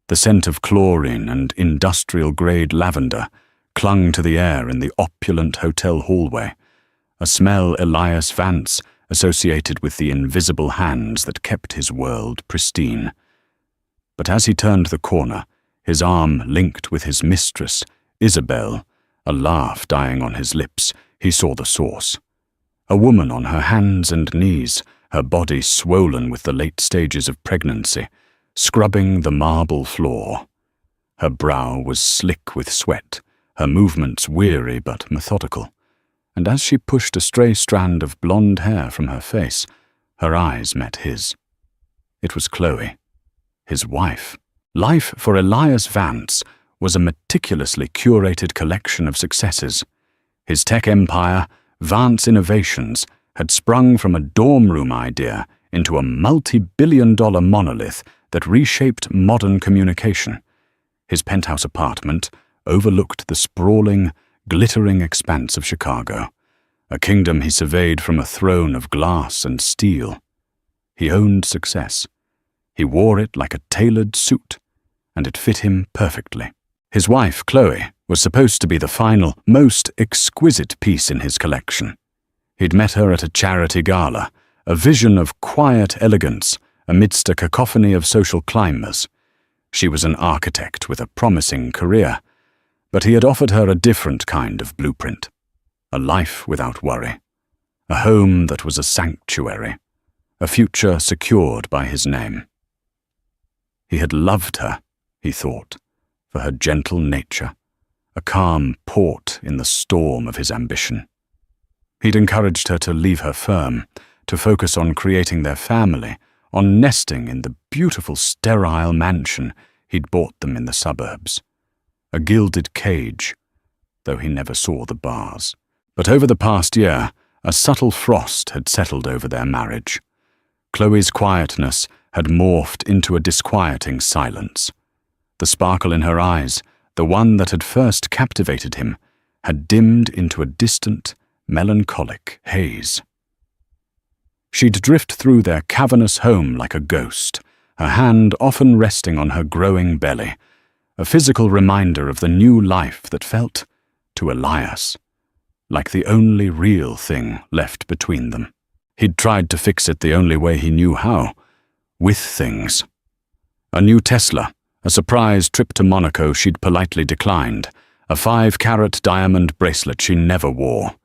The scent of chlorine and industrial-grade lavender clung to the air in the opulent hotel hallway, a smell Elias Vance associated with the invisible hands that kept his world pristine. But as he turned the corner, his arm linked with his mistress, Isabel, a laugh dying on his lips, he saw the source. A woman on her hands and knees, her body swollen with the late stages of pregnancy, scrubbing the marble floor. Her brow was slick with sweat, her movements weary but methodical, and as she pushed a stray strand of blonde hair from her face, her eyes met his. It was Chloe, his wife. Life for Elias Vance was a meticulously curated collection of successes. His tech empire, Vance Innovations, had sprung from a dorm room idea into a multi-billion-dollar monolith that reshaped modern communication. His penthouse apartment overlooked the sprawling, glittering expanse of Chicago, a kingdom he surveyed from a throne of glass and steel. He owned success. He wore it like a tailored suit, and it fit him perfectly. His wife, Chloe, was supposed to be the final, most exquisite piece in his collection. He'd met her at a charity gala, a vision of quiet elegance amidst a cacophony of social climbers. She was an architect with a promising career, but he had offered her a different kind of blueprint, a life without worry, a home that was a sanctuary, a future secured by his name. He had loved her, he thought, for her gentle nature, a calm port in the storm of his ambition. He'd encouraged her to leave her firm, to focus on creating their family, on nesting in the beautiful sterile mansion he'd bought them in the suburbs. A gilded cage, though he never saw the bars. But over the past year, a subtle frost had settled over their marriage. Chloe's quietness had morphed into a disquieting silence. The sparkle in her eyes, the one that had first captivated him, had dimmed into a distant, melancholic haze. She'd drift through their cavernous home like a ghost, her hand often resting on her growing belly, a physical reminder of the new life that felt, to Elias, like the only real thing left between them. He'd tried to fix it the only way he knew how, with things. A new Tesla, a surprise trip to Monaco she'd politely declined, a 5-carat diamond bracelet she never wore.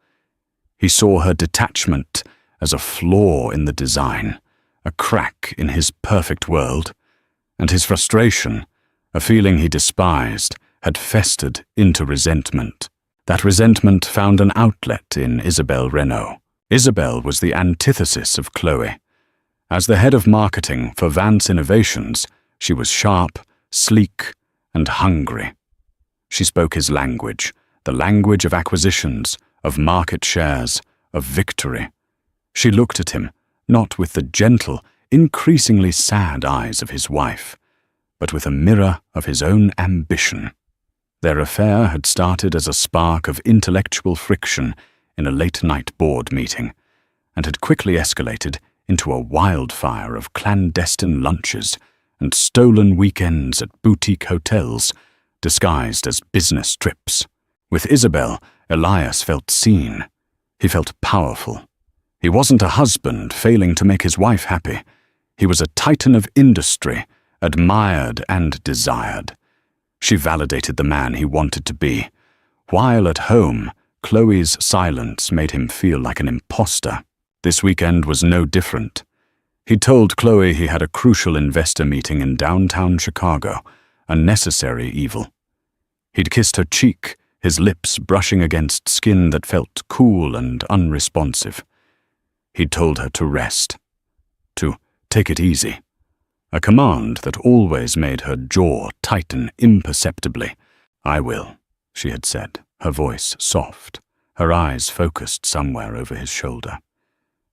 He saw her detachment as a flaw in the design, a crack in his perfect world, and his frustration, a feeling he despised, had festered into resentment. That resentment found an outlet in Isabel Renault. Isabel was the antithesis of Chloe. As the head of marketing for Vance Innovations, she was sharp, sleek, and hungry. She spoke his language, the language of acquisitions, of market shares, of victory. She looked at him, not with the gentle, increasingly sad eyes of his wife, but with a mirror of his own ambition. Their affair had started as a spark of intellectual friction in a late-night board meeting, and had quickly escalated into a wildfire of clandestine lunches and stolen weekends at boutique hotels, disguised as business trips. With Isabel, Elias felt seen. He felt powerful. He wasn't a husband failing to make his wife happy. He was a titan of industry, admired and desired. She validated the man he wanted to be. While at home, Chloe's silence made him feel like an imposter. This weekend was no different. He told Chloe he had a crucial investor meeting in downtown Chicago, a necessary evil. He'd kissed her cheek, his lips brushing against skin that felt cool and unresponsive. He'd told her to rest, to take it easy, a command that always made her jaw tighten imperceptibly. "I will," she had said, her voice soft, her eyes focused somewhere over his shoulder.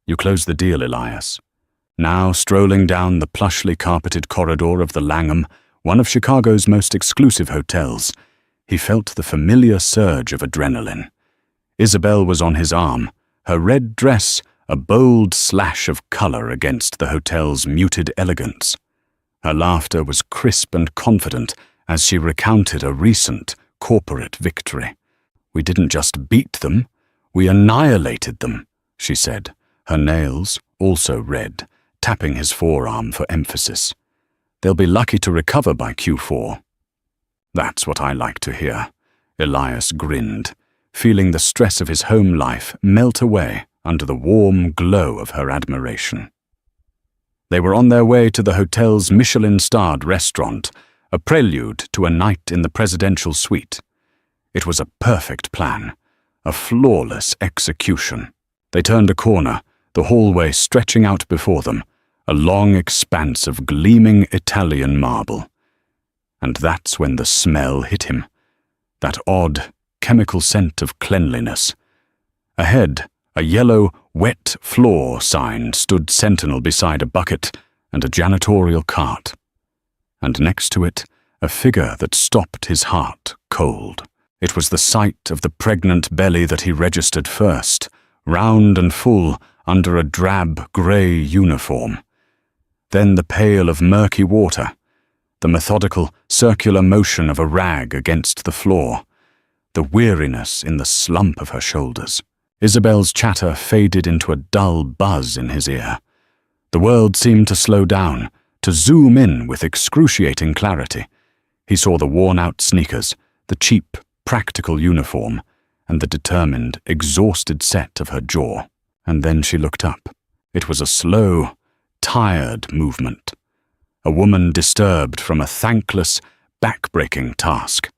"You closed the deal, Elias." Now strolling down the plushly carpeted corridor of the Langham, one of Chicago's most exclusive hotels, he felt the familiar surge of adrenaline. Isabel was on his arm, her red dress a bold slash of color against the hotel's muted elegance. Her laughter was crisp and confident as she recounted a recent corporate victory. "We didn't just beat them, we annihilated them," she said, her nails also red, tapping his forearm for emphasis. "They'll be lucky to recover by Q4. "That's what I like to hear," Elias grinned, feeling the stress of his home life melt away under the warm glow of her admiration. They were on their way to the hotel's Michelin-starred restaurant, a prelude to a night in the presidential suite. It was a perfect plan, a flawless execution. They turned a corner, the hallway stretching out before them, a long expanse of gleaming Italian marble. And that's when the smell hit him, that odd, chemical scent of cleanliness. Ahead, a yellow, wet floor sign stood sentinel beside a bucket and a janitorial cart. And next to it, a figure that stopped his heart cold. It was the sight of the pregnant belly that he registered first, round and full under a drab grey uniform. Then the pail of murky water, the methodical, circular motion of a rag against the floor, the weariness in the slump of her shoulders. Isabel's chatter faded into a dull buzz in his ear. The world seemed to slow down, to zoom in with excruciating clarity. He saw the worn-out sneakers, the cheap, practical uniform, and the determined, exhausted set of her jaw. And then she looked up. It was a slow, tired movement. A woman disturbed from a thankless, back-breaking task.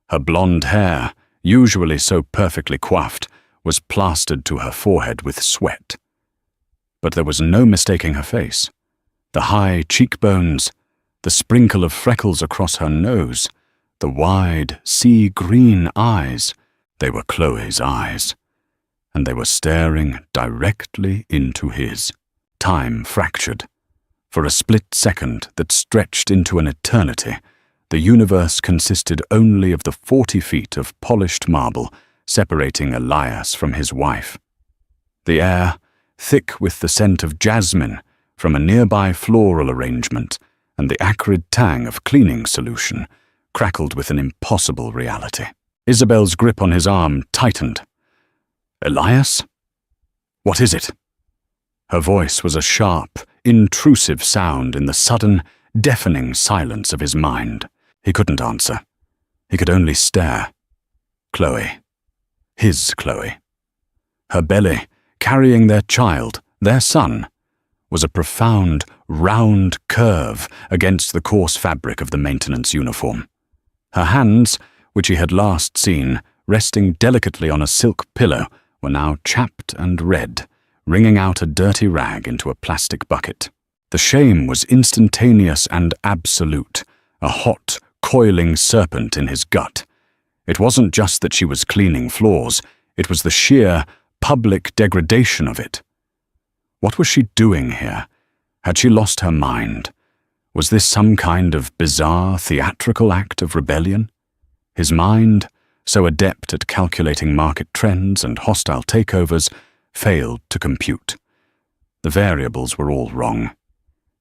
Her blonde hair, usually so perfectly coiffed, was plastered to her forehead with sweat. But there was no mistaking her face. The high cheekbones, the sprinkle of freckles across her nose, the wide, sea-green eyes, they were Chloe's eyes. And they were staring directly into his. Time fractured. For a split second that stretched into an eternity, the universe consisted only of the 40 feet of polished marble separating Elias from his wife. The air, thick with the scent of jasmine from a nearby floral arrangement and the acrid tang of cleaning solution, crackled with an impossible reality. Isabel's grip on his arm tightened. "Elias? What is it?" Her voice was a sharp, intrusive sound in the sudden, deafening silence of his mind. He couldn't answer. He could only stare. Chloe. His Chloe. Her belly, carrying their child, their son, was a profound, round curve against the coarse fabric of the maintenance uniform. Her hands, which he had last seen, resting delicately on a silk pillow, were now chapped and red, wringing out a dirty rag into a plastic bucket. The shame was instantaneous and absolute, a hot, coiling serpent in his gut. It wasn't just that she was cleaning floors, it was the sheer, public degradation of it. What was she doing here? Had she lost her mind? Was this some kind of bizarre, theatrical act of rebellion? His mind, so adept at calculating market trends and hostile takeovers, failed to compute. The variables were all wrong.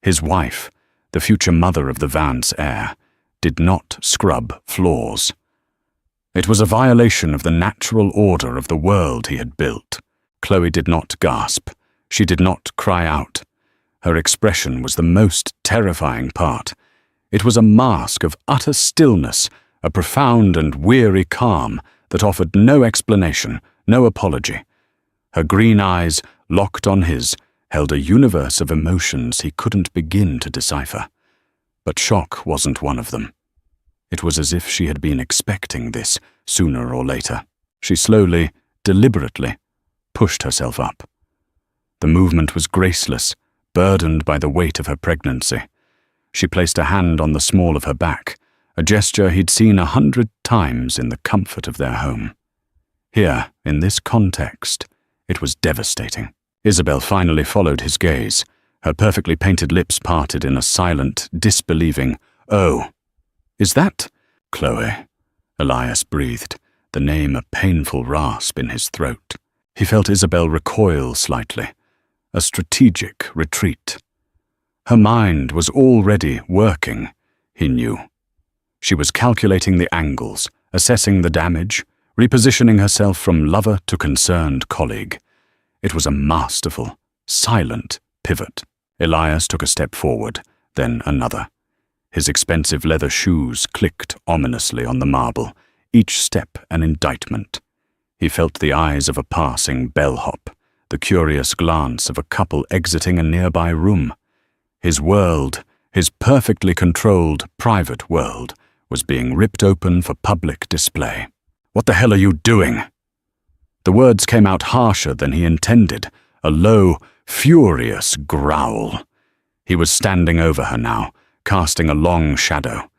His wife, the future mother of the Vance heir, did not scrub floors. It was a violation of the natural order of the world he had built. Chloe did not gasp. She did not cry out. Her expression was the most terrifying part. It was a mask of utter stillness, a profound and weary calm that offered no explanation, no apology. Her green eyes, locked on his, held a universe of emotions he couldn't begin to decipher. But shock wasn't one of them. It was as if she had been expecting this sooner or later. She slowly, deliberately, pushed herself up. The movement was graceless, burdened by the weight of her pregnancy. She placed a hand on the small of her back, a gesture he'd seen 100 times in the comfort of their home. Here, in this context, it was devastating. Isabel finally followed his gaze, her perfectly painted lips parted in a silent, disbelieving, "Oh, is that Chloe?" Elias breathed, the name a painful rasp in his throat. He felt Isabel recoil slightly, a strategic retreat. Her mind was already working, he knew. She was calculating the angles, assessing the damage, repositioning herself from lover to concerned colleague. It was a masterful, silent pivot. Elias took a step forward, then another. His expensive leather shoes clicked ominously on the marble, each step an indictment. He felt the eyes of a passing bellhop, the curious glance of a couple exiting a nearby room. His world, his perfectly controlled private world, was being ripped open for public display. "What the hell are you doing?" The words came out harsher than he intended, a low, furious growl. He was standing over her now, casting a long shadow.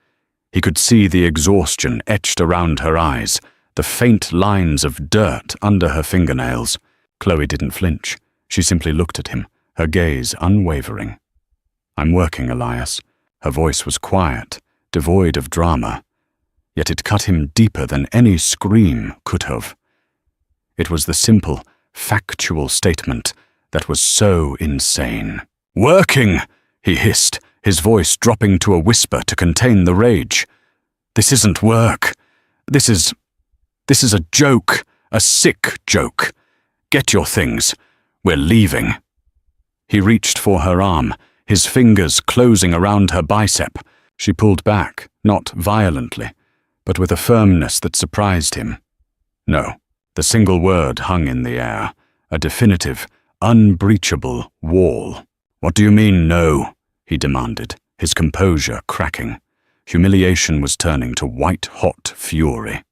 He could see the exhaustion etched around her eyes, the faint lines of dirt under her fingernails. Chloe didn't flinch. She simply looked at him, her gaze unwavering. "I'm working, Elias." Her voice was quiet, devoid of drama, yet it cut him deeper than any scream could have. It was the simple, factual statement that was so insane. "Working!" he hissed, his voice dropping to a whisper to contain the rage. "This isn't work. This is a joke, a sick joke. Get your things. We're leaving." He reached for her arm, his fingers closing around her bicep. She pulled back, not violently, but with a firmness that surprised him. No, the single word hung in the air, a definitive, unbreachable wall. "What do you mean, no?" he demanded, his composure cracking. Humiliation was turning to white-hot fury.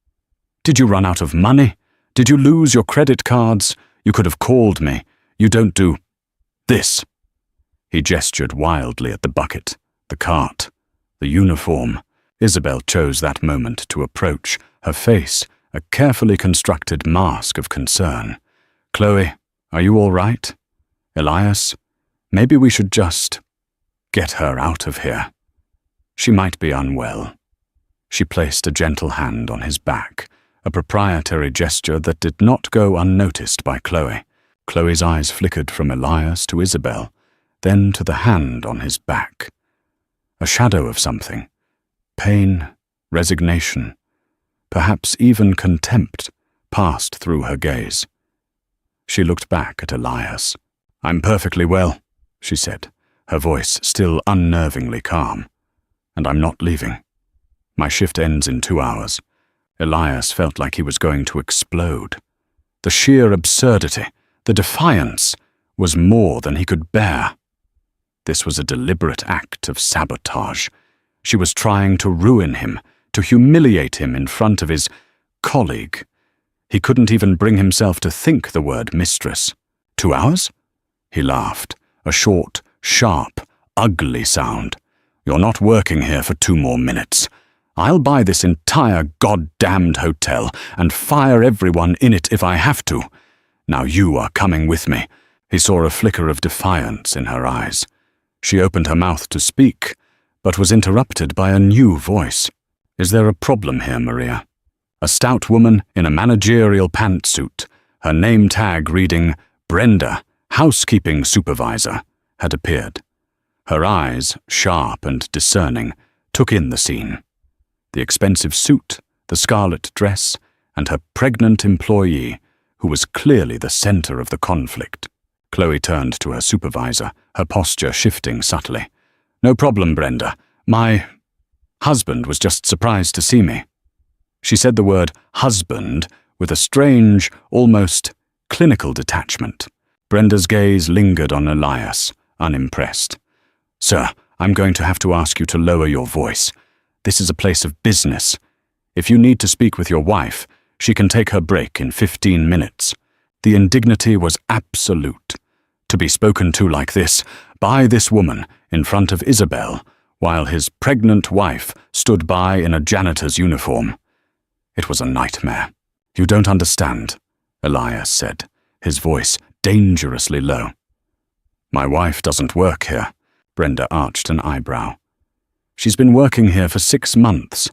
"Did you run out of money? Did you lose your credit cards? You could have called me. You don't do this." He gestured wildly at the bucket, the cart, the uniform. Isabel chose that moment to approach, her face a carefully constructed mask of concern. "Chloe, are you all right? Elias, maybe we should just get her out of here. She might be unwell." She placed a gentle hand on his back, a proprietary gesture that did not go unnoticed by Chloe. Chloe's eyes flickered from Elias to Isabel, then to the hand on his back. A shadow of something. Pain, resignation, perhaps even contempt, passed through her gaze. She looked back at Elias. "I'm perfectly well," she said, her voice still unnervingly calm. "And I'm not leaving. My shift ends in 2 hours." Elias felt like he was going to explode. The sheer absurdity, the defiance, was more than he could bear. This was a deliberate act of sabotage. She was trying to ruin him, to humiliate him in front of his colleague. He couldn't even bring himself to think the word mistress. 2 hours? He laughed, a short, sharp, ugly sound. "You're not working here for 2 more minutes. I'll buy this entire goddamned hotel and fire everyone in it if I have to. Now you are coming with me." He saw a flicker of defiance in her eyes. She opened her mouth to speak, but was interrupted by a new voice. "Is there a problem here, Maria?" A stout woman in a managerial pantsuit, her name tag reading Brenda, housekeeping supervisor, had appeared. Her eyes, sharp and discerning, took in the scene. The expensive suit, the scarlet dress, and her pregnant employee, who was clearly the center of the conflict. Chloe turned to her supervisor, her posture shifting subtly. "No problem, Brenda. My husband was just surprised to see me." She said the word husband with a strange, almost clinical detachment. Brenda's gaze lingered on Elias, unimpressed. "Sir, I'm going to have to ask you to lower your voice. This is a place of business. If you need to speak with your wife, she can take her break in 15 minutes. The indignity was absolute. To be spoken to like this, by this woman, in front of Isabel, while his pregnant wife stood by in a janitor's uniform. It was a nightmare. "You don't understand," Elias said, his voice dangerously low. "My wife doesn't work here." Brenda arched an eyebrow. "She's been working here for 6 months.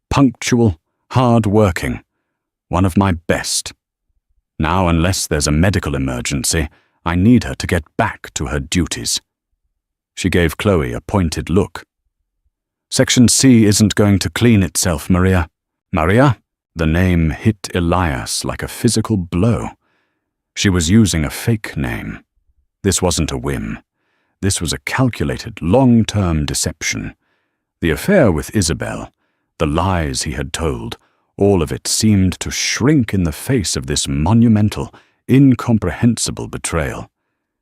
Punctual, hard-working. One of my best. Now, unless there's a medical emergency, I need her to get back to her duties." She gave Chloe a pointed look. "Section C isn't going to clean itself, Maria." "Maria?" The name hit Elias like a physical blow. She was using a fake name. This wasn't a whim. This was a calculated, long-term deception. The affair with Isabel, the lies he had told, all of it seemed to shrink in the face of this monumental, incomprehensible betrayal.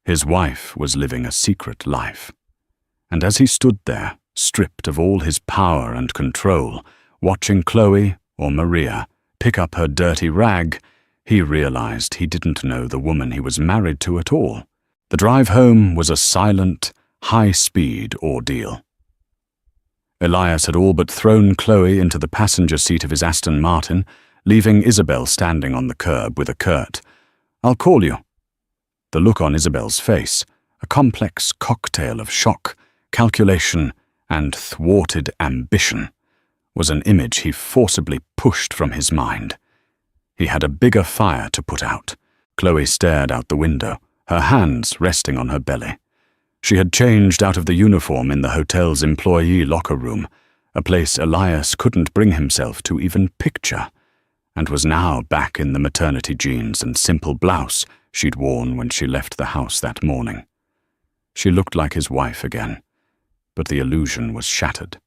His wife was living a secret life. And as he stood there, stripped of all his power and control, watching Chloe, or Maria, pick up her dirty rag, he realized he didn't know the woman he was married to at all. The drive home was a silent, high-speed ordeal. Elias had all but thrown Chloe into the passenger seat of his Aston Martin, leaving Isabel standing on the curb with a curt, "I'll call you." The look on Isabel's face, a complex cocktail of shock, calculation, and thwarted ambition, was an image he forcibly pushed from his mind. He had a bigger fire to put out. Chloe stared out the window, her hands resting on her belly. She had changed out of the uniform in the hotel's employee locker room, a place Elias couldn't bring himself to even picture, and was now back in the maternity jeans and simple blouse she'd worn when she left the house that morning. She looked like his wife again, but the illusion was shattered.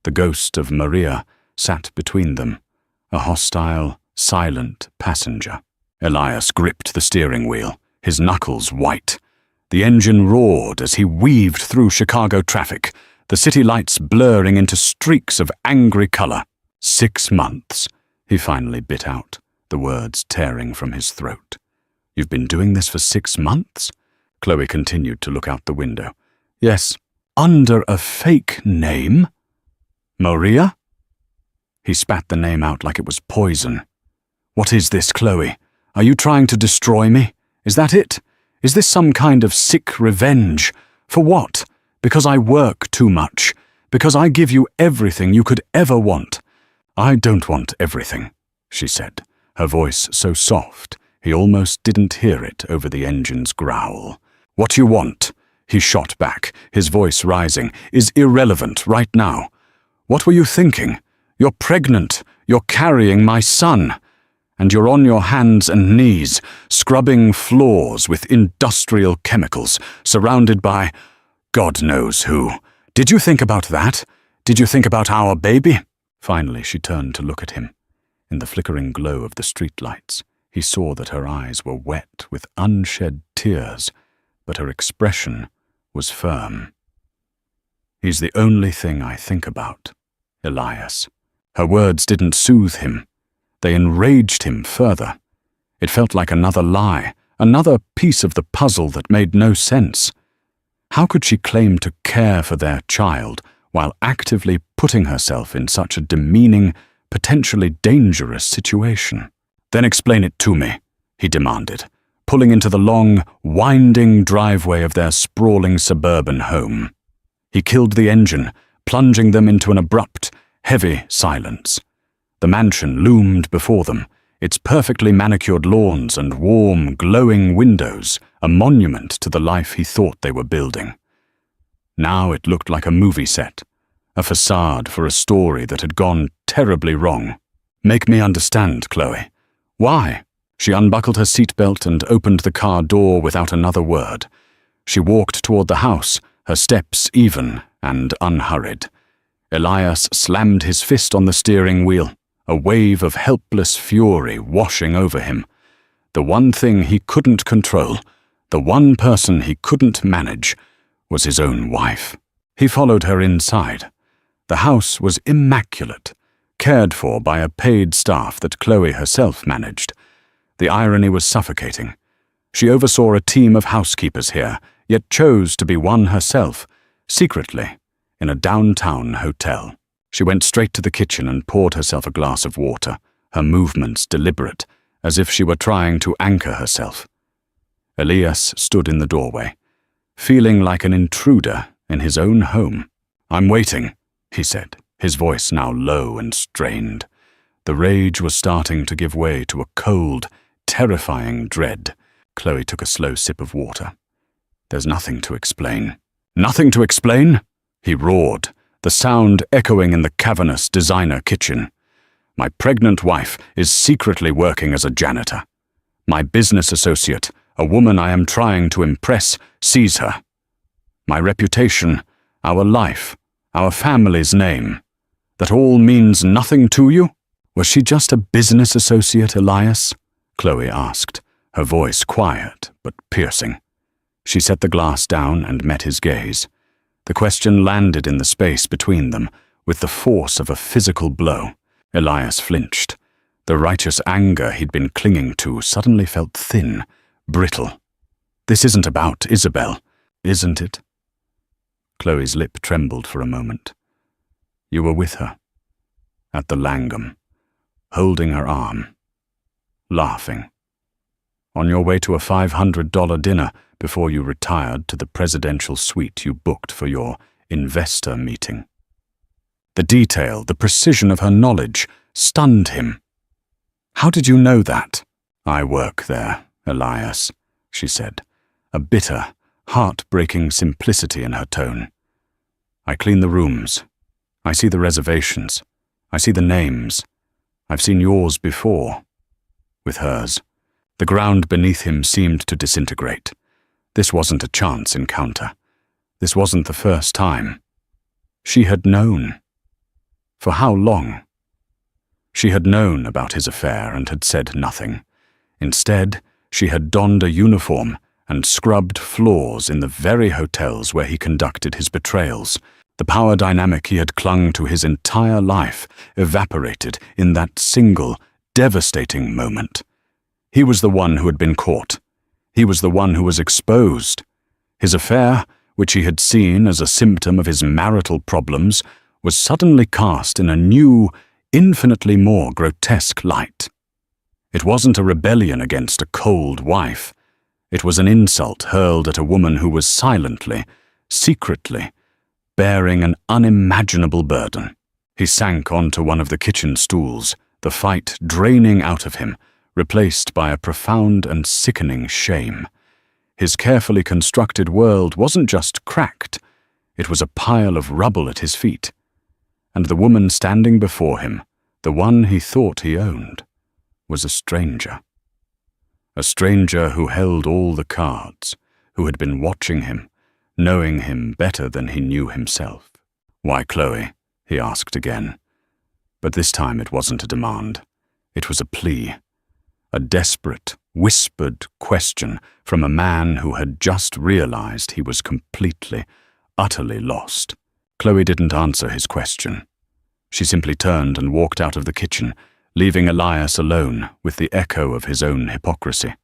The ghost of Maria sat between them, a hostile, silent passenger. Elias gripped the steering wheel, his knuckles white. The engine roared as he weaved through Chicago traffic, the city lights blurring into streaks of angry color. 6 months, he finally bit out, the words tearing from his throat. "You've been doing this for 6 months?" Chloe continued to look out the window. "Yes, under a fake name? Maria?" He spat the name out like it was poison. "What is this, Chloe? Are you trying to destroy me? Is that it? Is this some kind of sick revenge? For what? Because I work too much? Because I give you everything you could ever want?" "I don't want everything," she said, her voice so soft he almost didn't hear it over the engine's growl. "What you want," he shot back, his voice rising, "is irrelevant right now. What were you thinking? You're pregnant. You're carrying my son. And you're on your hands and knees, scrubbing floors with industrial chemicals, surrounded by God knows who. Did you think about that? Did you think about our baby?" Finally, she turned to look at him. In the flickering glow of the streetlights, he saw that her eyes were wet with unshed tears, but her expression was firm. "He's the only thing I think about, Elias." Her words didn't soothe him. They enraged him further. It felt like another lie, another piece of the puzzle that made no sense. How could she claim to care for their child while actively putting herself in such a demeaning, potentially dangerous situation? "Then explain it to me," he demanded, pulling into the long, winding driveway of their sprawling suburban home. He killed the engine, plunging them into an abrupt, heavy silence. The mansion loomed before them, its perfectly manicured lawns and warm, glowing windows, a monument to the life he thought they were building. Now it looked like a movie set, a facade for a story that had gone terribly wrong. "Make me understand, Chloe. Why?" She unbuckled her seatbelt and opened the car door without another word. She walked toward the house, her steps even and unhurried. Elias slammed his fist on the steering wheel, a wave of helpless fury washing over him. The one thing he couldn't control, the one person he couldn't manage, was his own wife. He followed her inside. The house was immaculate, cared for by a paid staff that Chloe herself managed. The irony was suffocating. She oversaw a team of housekeepers here, yet chose to be one herself, secretly, in a downtown hotel. She went straight to the kitchen and poured herself a glass of water, her movements deliberate, as if she were trying to anchor herself. Elias stood in the doorway, feeling like an intruder in his own home. "I'm waiting," he said, his voice now low and strained. The rage was starting to give way to a cold, terrifying dread. Chloe took a slow sip of water. "There's nothing to explain," Nothing to explain? He roared, the sound echoing in the cavernous designer kitchen. My pregnant wife is secretly working as a janitor. My business associate, a woman I am trying to impress, sees her. My reputation, our life, our family's name. That all means nothing to you? Was she just a business associate, Elias? Chloe asked, her voice quiet but piercing. She set the glass down and met his gaze. The question landed in the space between them with the force of a physical blow. Elias flinched. The righteous anger he'd been clinging to suddenly felt thin, brittle. This isn't about Isabel, isn't it? Chloe's lip trembled for a moment. You were with her, at the Langham, holding her arm, laughing. On your way to a $500 dinner before you retired to the presidential suite you booked for your investor meeting. The detail, the precision of her knowledge stunned him. How did you know that? I work there, Elias, she said, a bitter, heart-breaking simplicity in her tone. I clean the rooms. I see the reservations. I see the names. I've seen yours before. With hers. The ground beneath him seemed to disintegrate. This wasn't a chance encounter. This wasn't the first time. She had known. For how long? She had known about his affair and had said nothing. Instead, she had donned a uniform and scrubbed floors in the very hotels where he conducted his betrayals. The power dynamic he had clung to his entire life evaporated in that single, devastating moment. He was the one who had been caught. He was the one who was exposed. His affair, which he had seen as a symptom of his marital problems, was suddenly cast in a new, infinitely more grotesque light. It wasn't a rebellion against a cold wife. It was an insult hurled at a woman who was silently, secretly, bearing an unimaginable burden. He sank onto one of the kitchen stools, the fight draining out of him, replaced by a profound and sickening shame. His carefully constructed world wasn't just cracked, it was a pile of rubble at his feet. And the woman standing before him, the one he thought he owned, was a stranger. A stranger who held all the cards, who had been watching him, knowing him better than he knew himself. Why, Chloe? He asked again. But this time it wasn't a demand. It was a plea. A desperate, whispered question from a man who had just realized he was completely, utterly lost. Chloe didn't answer his question. She simply turned and walked out of the kitchen, leaving Elias alone with the echo of his own hypocrisy.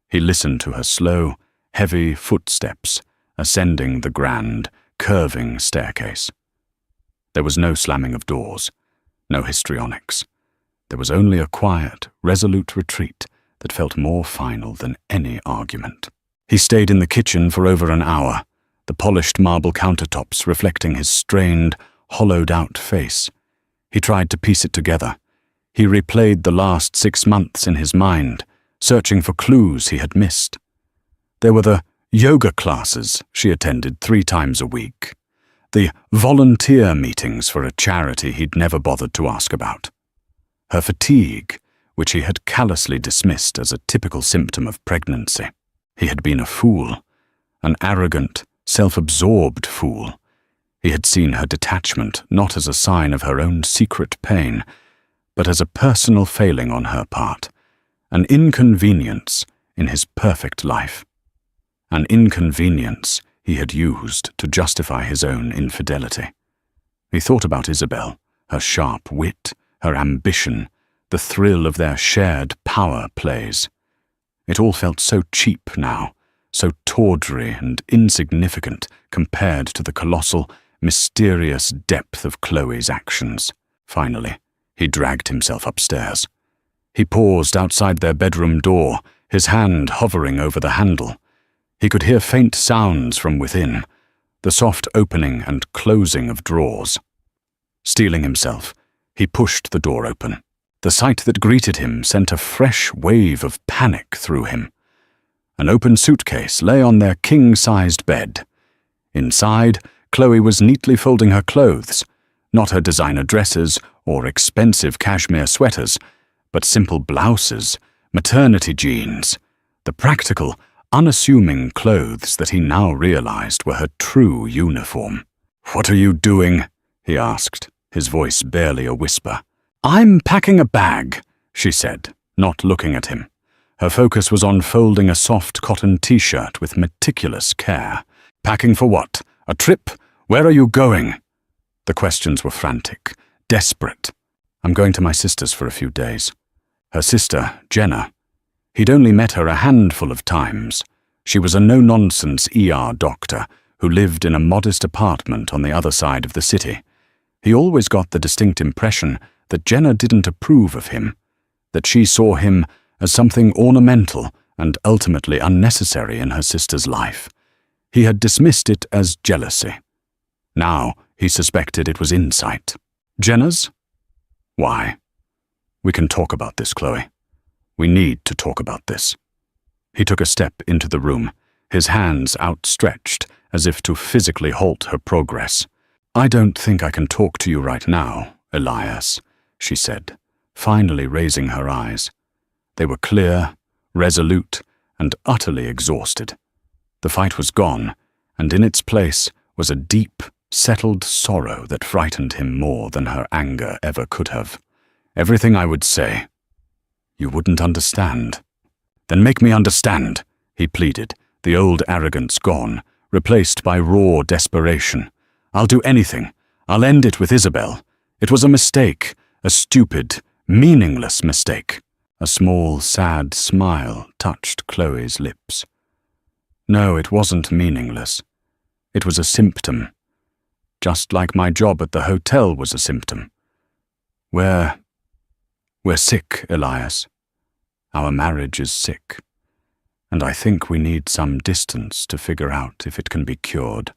He listened to her slow, heavy footsteps ascending the grand, curving staircase. There was no slamming of doors, no histrionics. There was only a quiet, resolute retreat that felt more final than any argument. He stayed in the kitchen for over an hour, the polished marble countertops reflecting his strained, hollowed-out face. He tried to piece it together. He replayed the last 6 months in his mind, searching for clues he had missed. There were the yoga classes she attended 3 times a week, the volunteer meetings for a charity he'd never bothered to ask about, her fatigue, which he had callously dismissed as a typical symptom of pregnancy. He had been a fool, an arrogant, self-absorbed fool. He had seen her detachment not as a sign of her own secret pain, but as a personal failing on her part, an inconvenience in his perfect life. An inconvenience he had used to justify his own infidelity. He thought about Isabel, her sharp wit, her ambition, the thrill of their shared power plays. It all felt so cheap now, so tawdry and insignificant compared to the colossal, mysterious depth of Chloe's actions. Finally, he dragged himself upstairs. He paused outside their bedroom door, his hand hovering over the handle. He could hear faint sounds from within, the soft opening and closing of drawers. Steeling himself, he pushed the door open. The sight that greeted him sent a fresh wave of panic through him. An open suitcase lay on their king-sized bed. Inside, Chloe was neatly folding her clothes, not her designer dresses or expensive cashmere sweaters, but simple blouses, maternity jeans, the practical, unassuming clothes that he now realized were her true uniform. "What are you doing?" he asked, his voice barely a whisper. "I'm packing a bag," she said, not looking at him. Her focus was on folding a soft cotton t-shirt with meticulous care. "Packing for what? A trip? Where are you going?" The questions were frantic, desperate. "I'm going to my sister's for a few days." Her sister, Jenna. He'd only met her a handful of times. She was a no-nonsense ER doctor who lived in a modest apartment on the other side of the city. He always got the distinct impression that Jenna didn't approve of him, that she saw him as something ornamental and ultimately unnecessary in her sister's life. He had dismissed it as jealousy. Now he suspected it was insight. "Jenna's? Why?" "We can talk about this, Chloe. We need to talk about this." He took a step into the room, his hands outstretched as if to physically halt her progress. "I don't think I can talk to you right now, Elias," she said, finally raising her eyes. They were clear, resolute, and utterly exhausted. The fight was gone, and in its place was a deep, settled sorrow that frightened him more than her anger ever could have. "Everything I would say, you wouldn't understand." "Then make me understand," he pleaded, the old arrogance gone, replaced by raw desperation. "I'll do anything. I'll end it with Isabel. It was a mistake, a stupid, meaningless mistake." A small, sad smile touched Chloe's lips. "No, it wasn't meaningless. It was a symptom. Just like my job at the hotel was a symptom. We're sick, Elias. Our marriage is sick. And I think we need some distance to figure out if it can be cured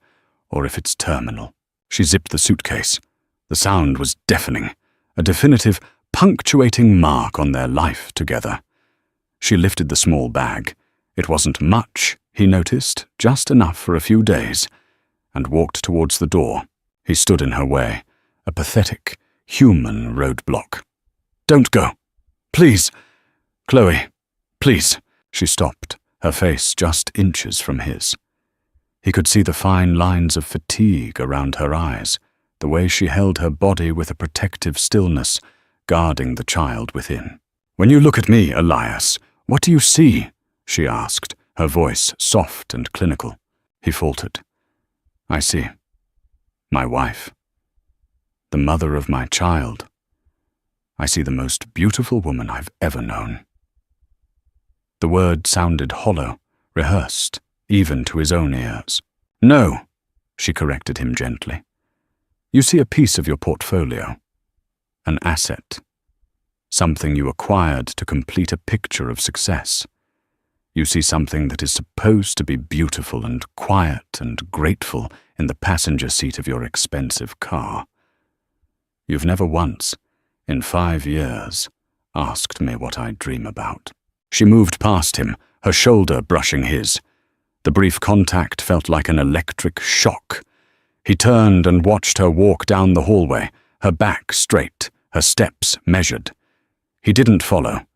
or if it's terminal." She zipped the suitcase. The sound was deafening, a definitive, punctuating mark on their life together. She lifted the small bag. It wasn't much, he noticed, just enough for a few days, and walked towards the door. He stood in her way, a pathetic, human roadblock. "Don't go. Please. Chloe, please." She stopped, her face just inches from his. He could see the fine lines of fatigue around her eyes, the way she held her body with a protective stillness, guarding the child within. "When you look at me, Elias, what do you see?" she asked, her voice soft and clinical. He faltered. "I see. My wife. The mother of my child. I see the most beautiful woman I've ever known." The word sounded hollow, rehearsed, even to his own ears. "No," she corrected him gently. "You see a piece of your portfolio, an asset, something you acquired to complete a picture of success. You see something that is supposed to be beautiful and quiet and grateful in the passenger seat of your expensive car. You've never once, in 5 years, asked me what I dream about." She moved past him, her shoulder brushing his. The brief contact felt like an electric shock. He turned and watched her walk down the hallway, her back straight, her steps measured. He didn't follow.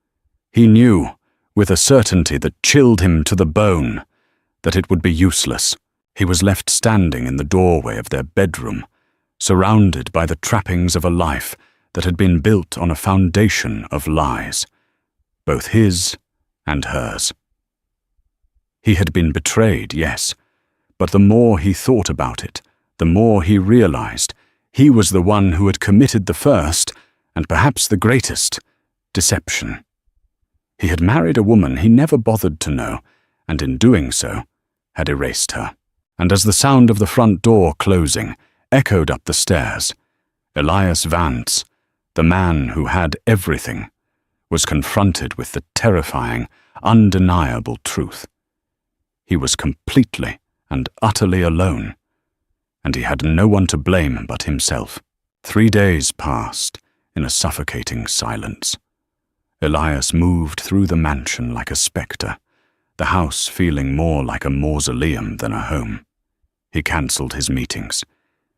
He knew, with a certainty that chilled him to the bone, that it would be useless. He was left standing in the doorway of their bedroom, surrounded by the trappings of a life that had been built on a foundation of lies, both his and hers. He had been betrayed, yes, but the more he thought about it, the more he realized he was the one who had committed the first, and perhaps the greatest, deception. He had married a woman he never bothered to know, and in doing so, had erased her. And as the sound of the front door closing echoed up the stairs, Elias Vance, the man who had everything, was confronted with the terrifying, undeniable truth. He was completely and utterly alone, and he had no one to blame but himself. 3 days passed in a suffocating silence. Elias moved through the mansion like a spectre, the house feeling more like a mausoleum than a home. He cancelled his meetings.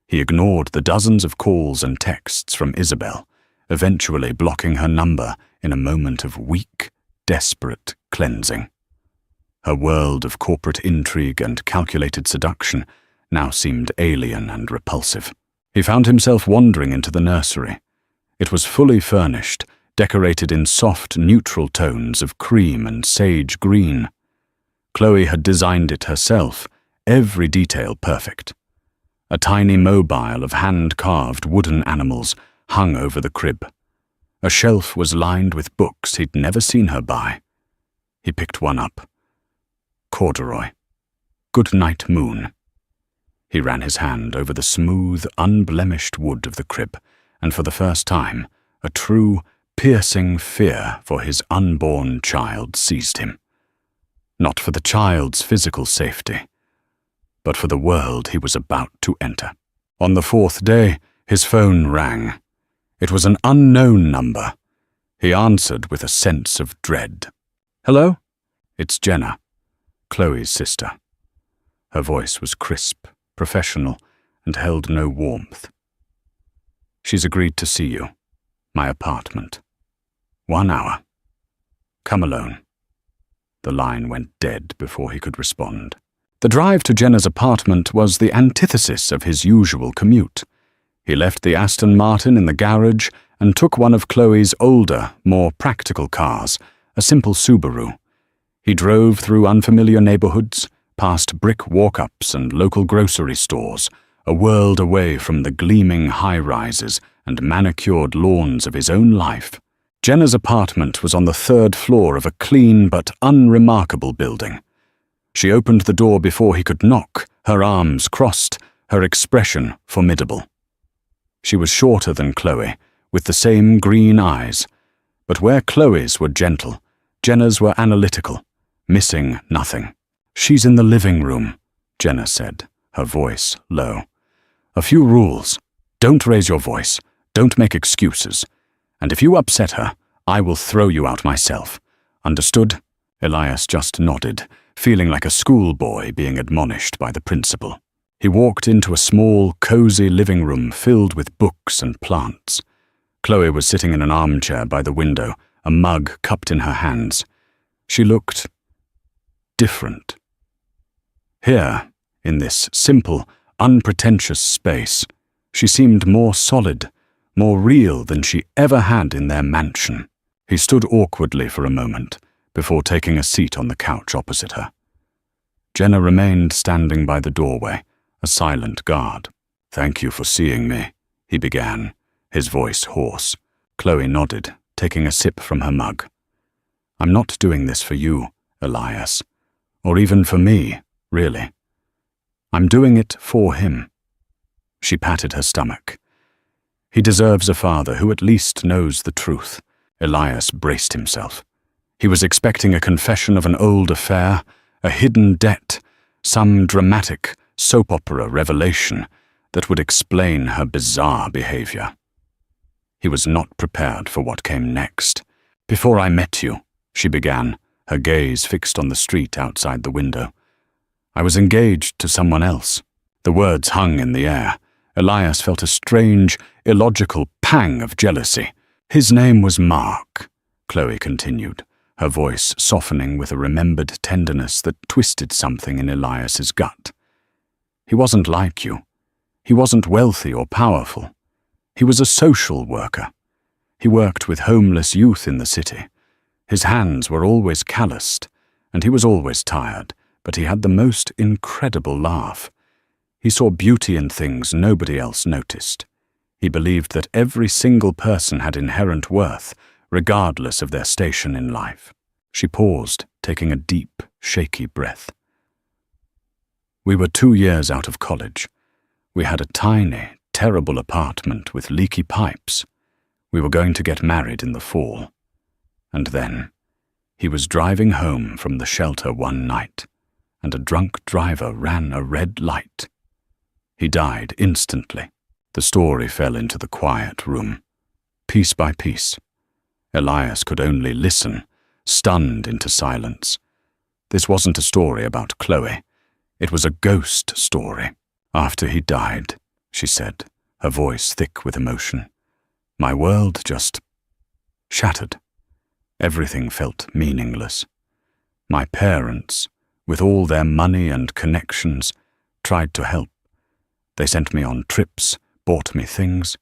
He ignored the dozens of calls and texts from Isabel, eventually blocking her number in a moment of weak, desperate cleansing. Her world of corporate intrigue and calculated seduction now seemed alien and repulsive. He found himself wandering into the nursery. It was fully furnished, decorated in soft, neutral tones of cream and sage green. Chloe had designed it herself, every detail perfect. A tiny mobile of hand-carved wooden animals hung over the crib. A shelf was lined with books he'd never seen her buy. He picked one up. Corduroy. Good Night Moon. He ran his hand over the smooth, unblemished wood of the crib, and for the first time, a true, piercing fear for his unborn child seized him. Not for the child's physical safety, but for the world he was about to enter. On the fourth day, his phone rang. It was an unknown number. He answered with a sense of dread. "Hello?" "It's Jenna, Chloe's sister." Her voice was crisp, professional, and held no warmth. "She's agreed to see you. My apartment. 1 hour. Come alone." The line went dead before he could respond. The drive to Jenna's apartment was the antithesis of his usual commute. He left the Aston Martin in the garage and took one of Chloe's older, more practical cars, a simple Subaru. He drove through unfamiliar neighborhoods, past brick walk-ups and local grocery stores, a world away from the gleaming high-rises and manicured lawns of his own life. Jenna's apartment was on the 3rd floor of a clean but unremarkable building. She opened the door before he could knock, her arms crossed, her expression formidable. She was shorter than Chloe, with the same green eyes, but where Chloe's were gentle, Jenna's were analytical, missing nothing. "She's in the living room," Jenna said, her voice low. "A few rules. Don't raise your voice. Don't make excuses. And if you upset her, I will throw you out myself. Understood?" Elias just nodded, feeling like a schoolboy being admonished by the principal. He walked into a small, cozy living room filled with books and plants. Chloe was sitting in an armchair by the window, a mug cupped in her hands. She looked different. Here, in this simple, unpretentious space, she seemed more solid, more real than she ever had in their mansion. He stood awkwardly for a moment, before taking a seat on the couch opposite her. Jenna remained standing by the doorway, a silent guard. "Thank you for seeing me," he began, his voice hoarse. Chloe nodded, taking a sip from her mug. "I'm not doing this for you, Elias, or even for me, really. I'm doing it for him." She patted her stomach. He deserves a father who at least knows the truth. Elias braced himself. He was expecting a confession of an old affair, a hidden debt, some dramatic soap opera revelation that would explain her bizarre behavior. He was not prepared for what came next. "Before I met you," she began, her gaze fixed on the street outside the window, "I was engaged to someone else." The words hung in the air. Elias felt a strange, illogical pang of jealousy. "His name was Mark," Chloe continued, her voice softening with a remembered tenderness that twisted something in Elias's gut. "He wasn't like you. He wasn't wealthy or powerful. He was a social worker. He worked with homeless youth in the city. His hands were always calloused, and he was always tired, but he had the most incredible laugh. He saw beauty in things nobody else noticed. He believed that every single person had inherent worth, regardless of their station in life." She paused, taking a deep, shaky breath. "We were 2 years out of college. We had a tiny, terrible apartment with leaky pipes. We were going to get married in the fall. And then, he was driving home from the shelter one night, and a drunk driver ran a red light. He died instantly." The story fell into the quiet room, piece by piece. Elias could only listen, stunned into silence. This wasn't a story about Chloe. It was a ghost story. After he died, she said, her voice thick with emotion, my world just shattered. Everything felt meaningless. My parents, with all their money and connections, tried to help. They sent me on trips, bought me things.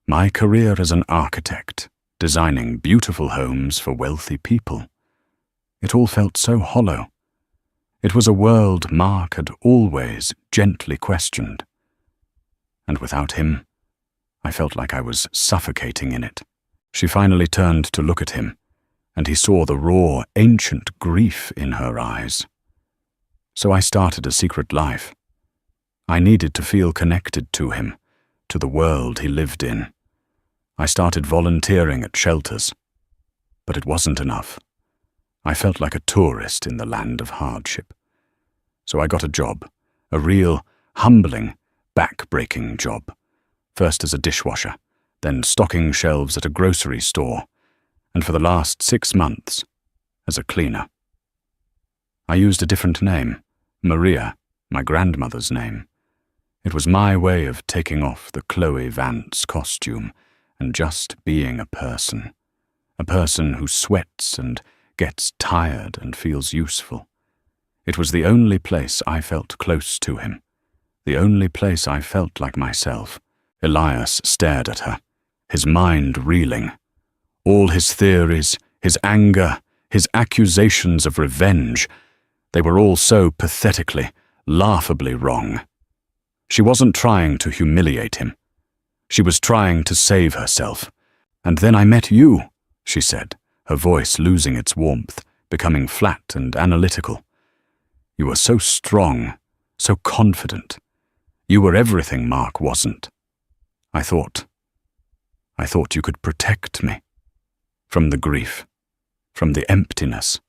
My career as an architect, designing beautiful homes for wealthy people. It all felt so hollow. It was a world Mark had always gently questioned. And without him, I felt like I was suffocating in it. She finally turned to look at him, and he saw the raw, ancient grief in her eyes. So I started a secret life. I needed to feel connected to him, to the world he lived in. I started volunteering at shelters, but it wasn't enough. I felt like a tourist in the land of hardship. So I got a job, a real, humbling, back-breaking job. First as a dishwasher, then stocking shelves at a grocery store, and for the last 6 months, as a cleaner. I used a different name, Maria, my grandmother's name. It was my way of taking off the Chloe Vance costume and just being a person who sweats and gets tired and feels useful. It was the only place I felt close to him, the only place I felt like myself. Elias stared at her, his mind reeling. All his theories, his anger, his accusations of revenge, they were all so pathetically, laughably wrong. She wasn't trying to humiliate him. She was trying to save herself. And then I met you, she said, her voice losing its warmth, becoming flat and analytical. You were so strong, so confident. You were everything Mark wasn't. I thought you could protect me. From the grief, from the emptiness.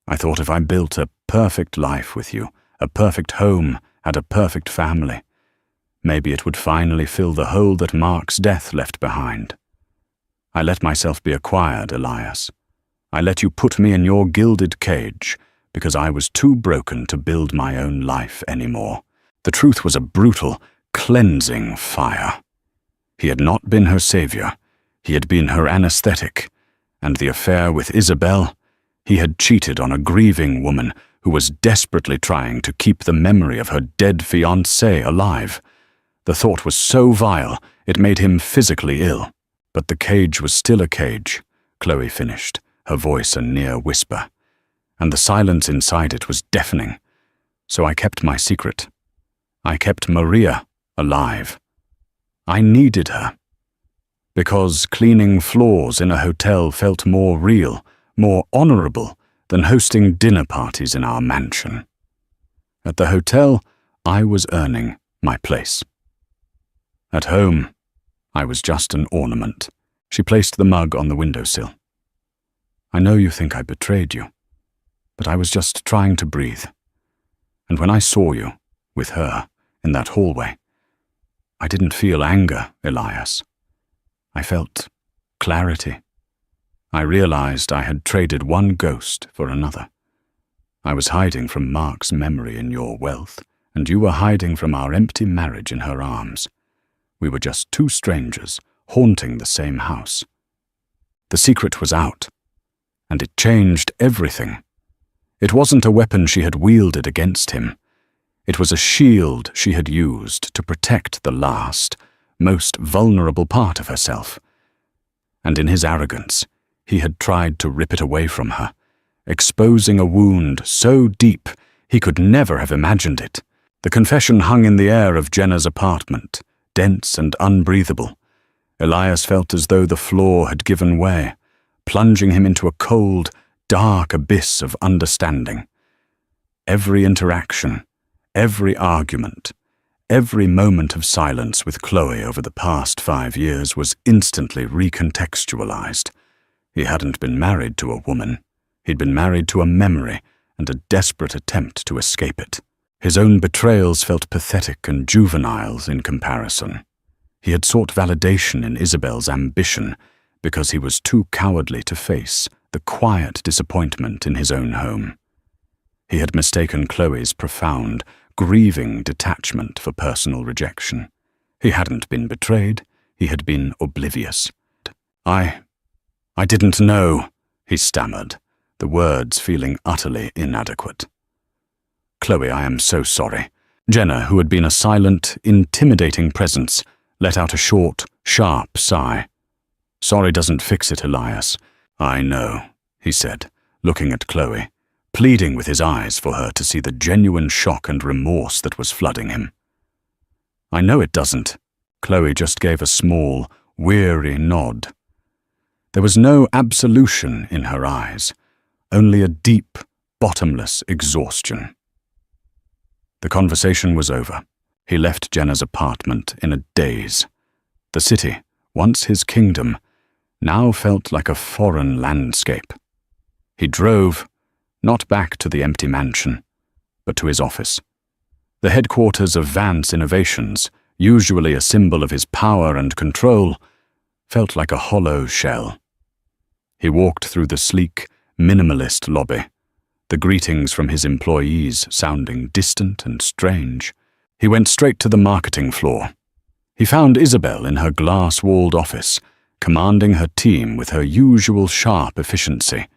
I thought if I built a perfect life with you, a perfect home, had a perfect family, maybe it would finally fill the hole that Mark's death left behind. I let myself be acquired, Elias. I let you put me in your gilded cage because I was too broken to build my own life anymore. The truth was a brutal, cleansing fire. He had not been her savior. He had been her anesthetic, and the affair with Isabel, he had cheated on a grieving woman who was desperately trying to keep the memory of her dead fiancé alive. The thought was so vile, it made him physically ill. But the cage was still a cage, Chloe finished, her voice a near whisper, and the silence inside it was deafening. So I kept my secret. I kept Maria alive. I needed her. Because cleaning floors in a hotel felt more real, more honorable than hosting dinner parties in our mansion. At the hotel, I was earning my place. At home, I was just an ornament. She placed the mug on the windowsill. I know you think I betrayed you, but I was just trying to breathe. And when I saw you, with her, in that hallway, I didn't feel anger, Elias. I felt clarity. I realized I had traded one ghost for another. I was hiding from Mark's memory in your wealth, and you were hiding from our empty marriage in her arms. We were just two strangers, haunting the same house. The secret was out, and it changed everything. It wasn't a weapon she had wielded against him. It was a shield she had used to protect the last, most vulnerable part of herself. And in his arrogance, he had tried to rip it away from her, exposing a wound so deep he could never have imagined it. The confession hung in the air of Jenna's apartment, dense and unbreathable. Elias felt as though the floor had given way, plunging him into a cold, dark abyss of understanding. Every interaction, every argument, every moment of silence with Chloe over the past 5 years was instantly recontextualized. He hadn't been married to a woman. He'd been married to a memory and a desperate attempt to escape it. His own betrayals felt pathetic and juvenile in comparison. He had sought validation in Isabel's ambition because he was too cowardly to face the quiet disappointment in his own home. He had mistaken Chloe's profound, grieving detachment for personal rejection. He hadn't been betrayed, he had been oblivious. I didn't know," he stammered, the words feeling utterly inadequate. "Chloe, I am so sorry." Jenna, who had been a silent, intimidating presence, let out a short, sharp sigh. "Sorry doesn't fix it, Elias." "I know," he said, looking at Chloe, pleading with his eyes for her to see the genuine shock and remorse that was flooding him. "I know it doesn't." Chloe just gave a small, weary nod. There was no absolution in her eyes, only a deep, bottomless exhaustion. The conversation was over. He left Jenna's apartment in a daze. The city, once his kingdom, now felt like a foreign landscape. He drove, not back to the empty mansion, but to his office. The headquarters of Vance Innovations, usually a symbol of his power and control, felt like a hollow shell. He walked through the sleek, minimalist lobby, the greetings from his employees sounding distant and strange. He went straight to the marketing floor. He found Isabel in her glass-walled office, commanding her team with her usual sharp efficiency.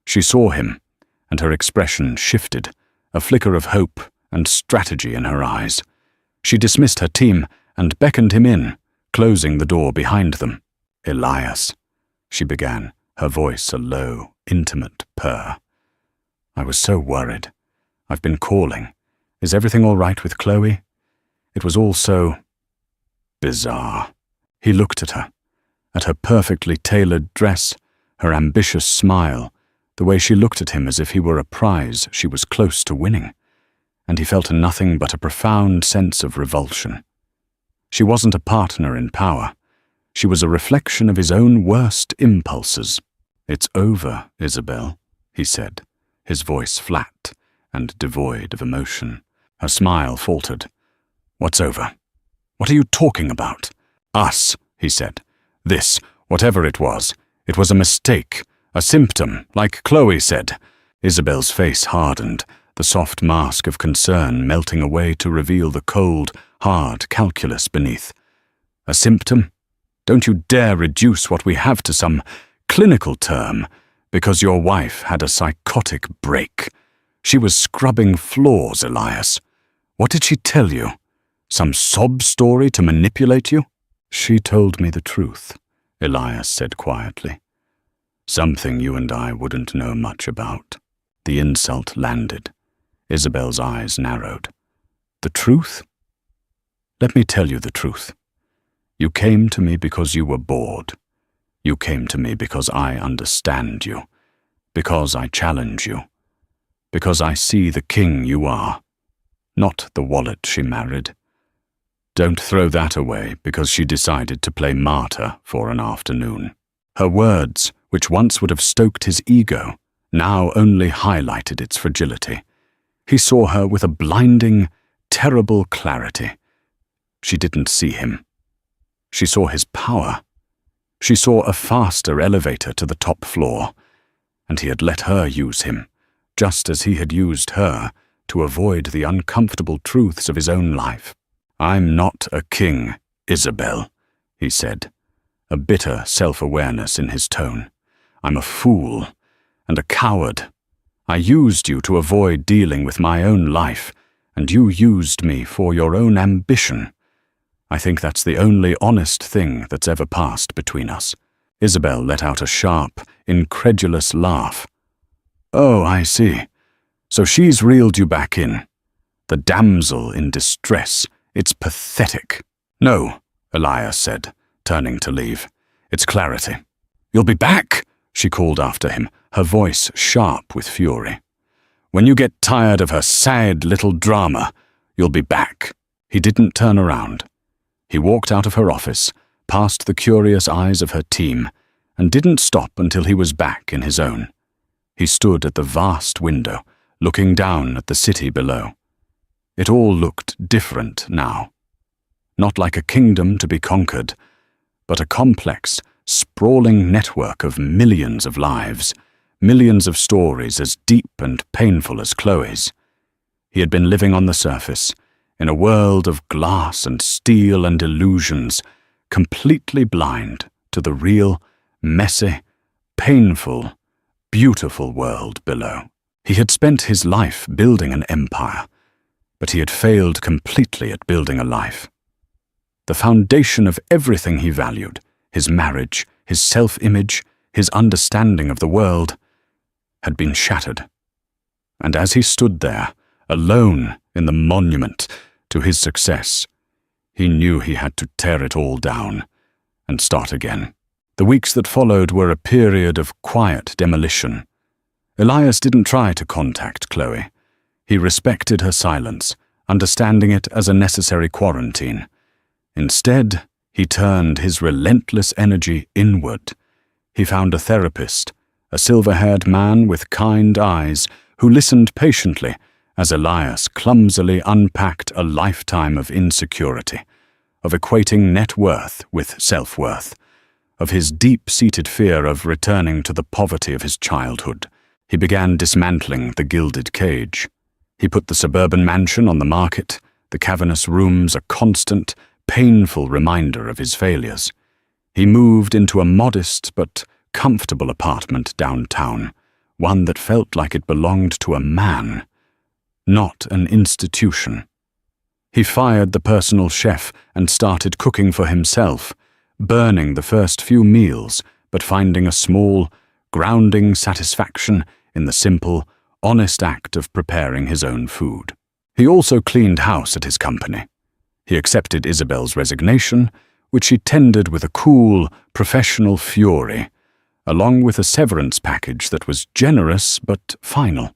She saw him, and her expression shifted, a flicker of hope and strategy in her eyes. She dismissed her team and beckoned him in, closing the door behind them. "Elias," she began, her voice a low, intimate purr. "I was so worried. I've been calling. Is everything all right with Chloe?" It was all so bizarre. He looked at her perfectly tailored dress, her ambitious smile, the way she looked at him as if he were a prize she was close to winning, and he felt nothing but a profound sense of revulsion. She wasn't a partner in power. She was a reflection of his own worst impulses. "It's over, Isabel," he said, his voice flat and devoid of emotion. Her smile faltered. "What's over? What are you talking about?" "Us," he said. "This, whatever it was a mistake, a symptom, like Chloe said." Isabel's face hardened, the soft mask of concern melting away to reveal the cold, hard calculus beneath. "A symptom? Don't you dare reduce what we have to some clinical term, because your wife had a psychotic break. She was scrubbing floors, Elias. What did she tell you? Some sob story to manipulate you?" "She told me the truth," Elias said quietly. "Something you and I wouldn't know much about." The insult landed. Isabel's eyes narrowed. "The truth? Let me tell you the truth. You came to me because you were bored. You came to me because I understand you, because I challenge you, because I see the king you are, not the wallet she married. Don't throw that away because she decided to play martyr for an afternoon." Her words, which once would have stoked his ego, now only highlighted its fragility. He saw her with a blinding, terrible clarity. She didn't see him. She saw his power. She saw a faster elevator to the top floor, and he had let her use him, just as he had used her to avoid the uncomfortable truths of his own life. "I'm not a king, Isabel," he said, a bitter self-awareness in his tone. "I'm a fool and a coward. I used you to avoid dealing with my own life, and you used me for your own ambition. I think that's the only honest thing that's ever passed between us." Isabel let out a sharp, incredulous laugh. "Oh, I see. So she's reeled you back in. The damsel in distress. It's pathetic." "No," Elias said, turning to leave. "It's clarity." "You'll be back," she called after him, her voice sharp with fury. "When you get tired of her sad little drama, you'll be back." He didn't turn around. He walked out of her office, past the curious eyes of her team, and didn't stop until he was back in his own. He stood at the vast window, looking down at the city below. It all looked different now. Not like a kingdom to be conquered, but a complex, sprawling network of millions of lives, millions of stories as deep and painful as Chloe's. He had been living on the surface, in a world of glass and steel and illusions, completely blind to the real, messy, painful, beautiful world below. He had spent his life building an empire, but he had failed completely at building a life. The foundation of everything he valued, his marriage, his self-image, his understanding of the world, had been shattered. And as he stood there, alone in the monument to his success, he knew he had to tear it all down and start again. The weeks that followed were a period of quiet demolition. Elias didn't try to contact Chloe. He respected her silence, understanding it as a necessary quarantine. Instead, he turned his relentless energy inward. He found a therapist, a silver-haired man with kind eyes who listened patiently as Elias clumsily unpacked a lifetime of insecurity, of equating net worth with self-worth, of his deep-seated fear of returning to the poverty of his childhood. He began dismantling the gilded cage. He put the suburban mansion on the market, the cavernous rooms a constant, painful reminder of his failures. He moved into a modest but comfortable apartment downtown, one that felt like it belonged to a man, not an institution. He fired the personal chef and started cooking for himself, burning the first few meals, but finding a small, grounding satisfaction in the simple, honest act of preparing his own food. He also cleaned house at his company. He accepted Isabel's resignation, which she tendered with a cool, professional fury, along with a severance package that was generous but final.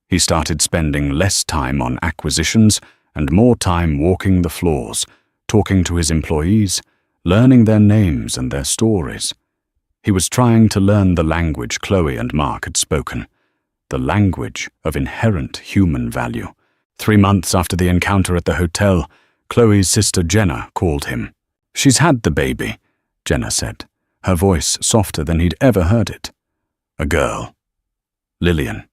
He started spending less time on acquisitions and more time walking the floors, talking to his employees, learning their names and their stories. He was trying to learn the language Chloe and Mark had spoken, the language of inherent human value. 3 months after the encounter at the hotel, Chloe's sister Jenna called him. "She's had the baby," Jenna said, her voice softer than he'd ever heard it. "A girl. Lillian.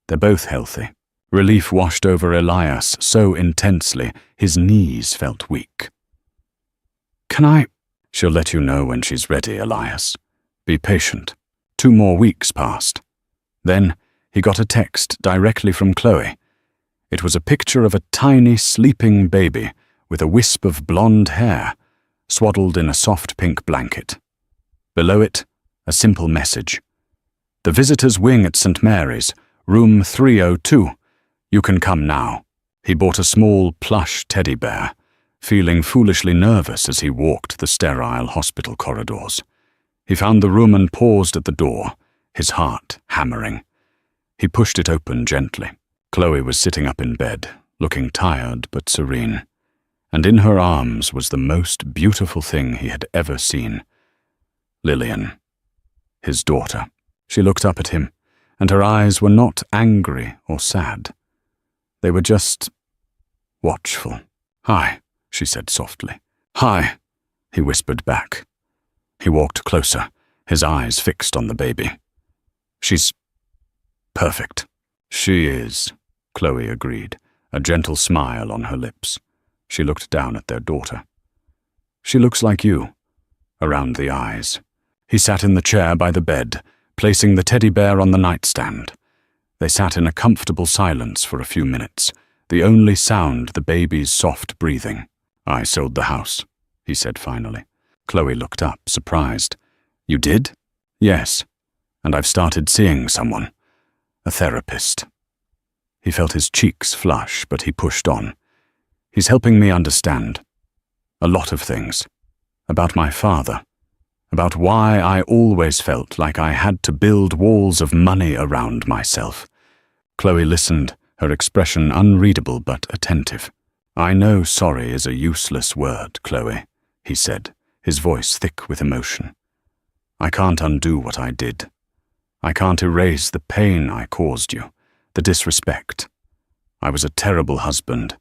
They're both healthy." Relief washed over Elias so intensely his knees felt weak. "Can I—" "She'll let you know when she's ready, Elias. Be patient." 2 more weeks passed. Then he got a text directly from Chloe. It was a picture of a tiny, sleeping baby with a wisp of blonde hair, swaddled in a soft pink blanket. Below it, a simple message. "The visitor's wing at St. Mary's, room 302. You can come now." He bought a small, plush teddy bear, feeling foolishly nervous as he walked the sterile hospital corridors. He found the room and paused at the door, his heart hammering. He pushed it open gently. Chloe was sitting up in bed, looking tired but serene, and in her arms was the most beautiful thing he had ever seen. Lillian, his daughter. She looked up at him, and her eyes were not angry or sad. They were just watchful. "Hi," she said softly. "Hi," he whispered back. He walked closer, his eyes fixed on the baby. "She's perfect." "She is," Chloe agreed, a gentle smile on her lips. She looked down at their daughter. "She looks like you," around the eyes. He sat in the chair by the bed, placing the teddy bear on the nightstand. They sat in a comfortable silence for a few minutes, the only sound the baby's soft breathing. "I sold the house," he said finally. Chloe looked up, surprised. "You did?" "Yes, and I've started seeing someone. A therapist." He felt his cheeks flush, but he pushed on. "He's helping me understand a lot of things. About my father. About why I always felt like I had to build walls of money around myself." Chloe listened, her expression unreadable but attentive. "I know sorry is a useless word, Chloe," he said, his voice thick with emotion. "I can't undo what I did. I can't erase the pain I caused you, the disrespect. I was a terrible husband,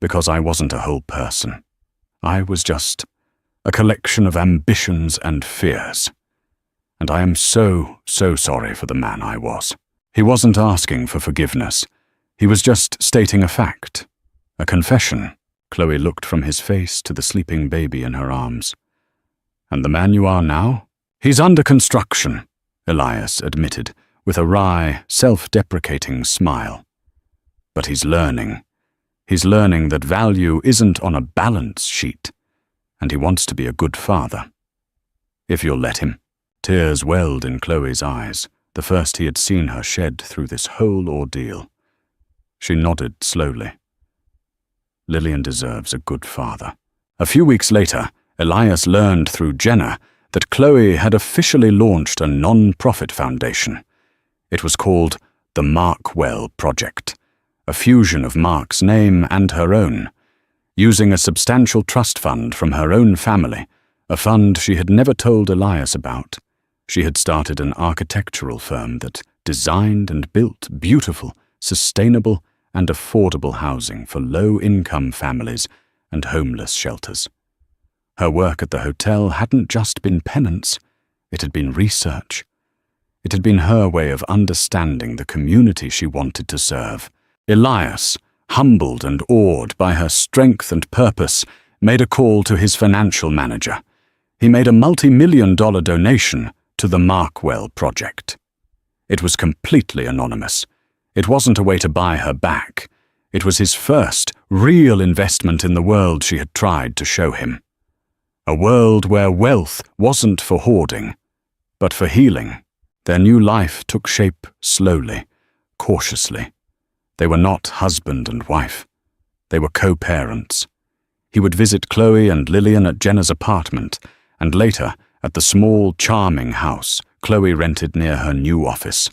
because I wasn't a whole person. I was just a collection of ambitions and fears. And I am so sorry for the man I was." He wasn't asking for forgiveness. He was just stating a fact, a confession. Chloe looked from his face to the sleeping baby in her arms. And the man you are now? He's under construction, Elias admitted, with a wry, self-deprecating smile. But he's learning. He's learning that value isn't on a balance sheet, and he wants to be a good father. If you'll let him. Tears welled in Chloe's eyes, the first he had seen her shed through this whole ordeal. She nodded slowly. Lillian deserves a good father. A few weeks later, Elias learned through Jenna that Chloe had officially launched a non-profit foundation. It was called the Markwell Project, a fusion of Mark's name and her own. Using a substantial trust fund from her own family, a fund she had never told Elias about, she had started an architectural firm that designed and built beautiful, sustainable, and affordable housing for low-income families and homeless shelters. Her work at the hotel hadn't just been penance, it had been research. It had been her way of understanding the community she wanted to serve. Elias, humbled and awed by her strength and purpose, made a call to his financial manager. He made a multi-million-dollar donation to the Markwell Project. It was completely anonymous. It wasn't a way to buy her back. It was his first real investment in the world she had tried to show him. A world where wealth wasn't for hoarding, but for healing. Their new life took shape slowly, cautiously. They were not husband and wife. They were co-parents. He would visit Chloe and Lillian at Jenna's apartment, and later at the small, charming house Chloe rented near her new office.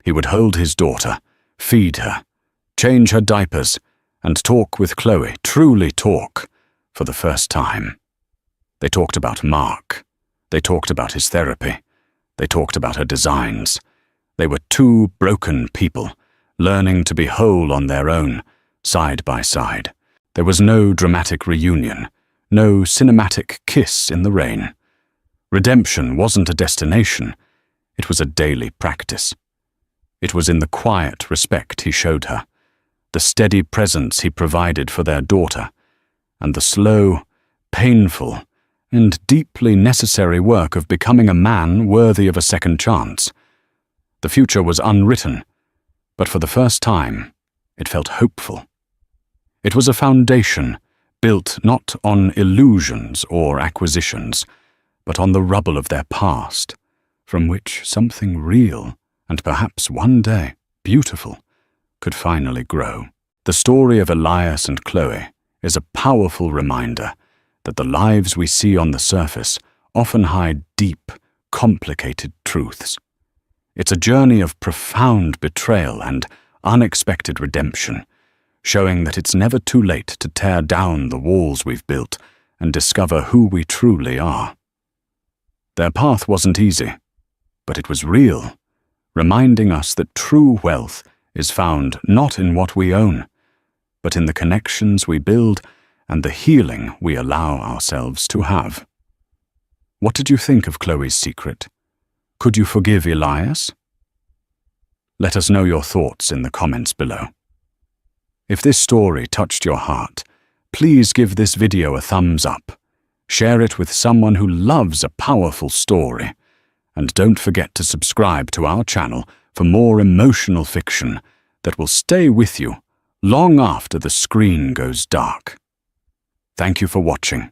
He would hold his daughter, feed her, change her diapers, and talk with Chloe, truly talk, for the first time. They talked about Mark. They talked about his therapy. They talked about her designs. They were two broken people, learning to be whole on their own, side by side. There was no dramatic reunion, no cinematic kiss in the rain. Redemption wasn't a destination, it was a daily practice. It was in the quiet respect he showed her, the steady presence he provided for their daughter, and the slow, painful, and deeply necessary work of becoming a man worthy of a second chance. The future was unwritten, but for the first time, it felt hopeful. It was a foundation built not on illusions or acquisitions, but on the rubble of their past, from which something real, and perhaps one day beautiful, could finally grow. The story of Elias and Chloe is a powerful reminder that the lives we see on the surface often hide deep, complicated truths. It's a journey of profound betrayal and unexpected redemption, showing that it's never too late to tear down the walls we've built and discover who we truly are. Their path wasn't easy, but it was real, reminding us that true wealth is found not in what we own, but in the connections we build and the healing we allow ourselves to have. What did you think of Chloe's secret? Could you forgive Elias? Let us know your thoughts in the comments below. If this story touched your heart, please give this video a thumbs up, share it with someone who loves a powerful story, and don't forget to subscribe to our channel for more emotional fiction that will stay with you long after the screen goes dark. Thank you for watching.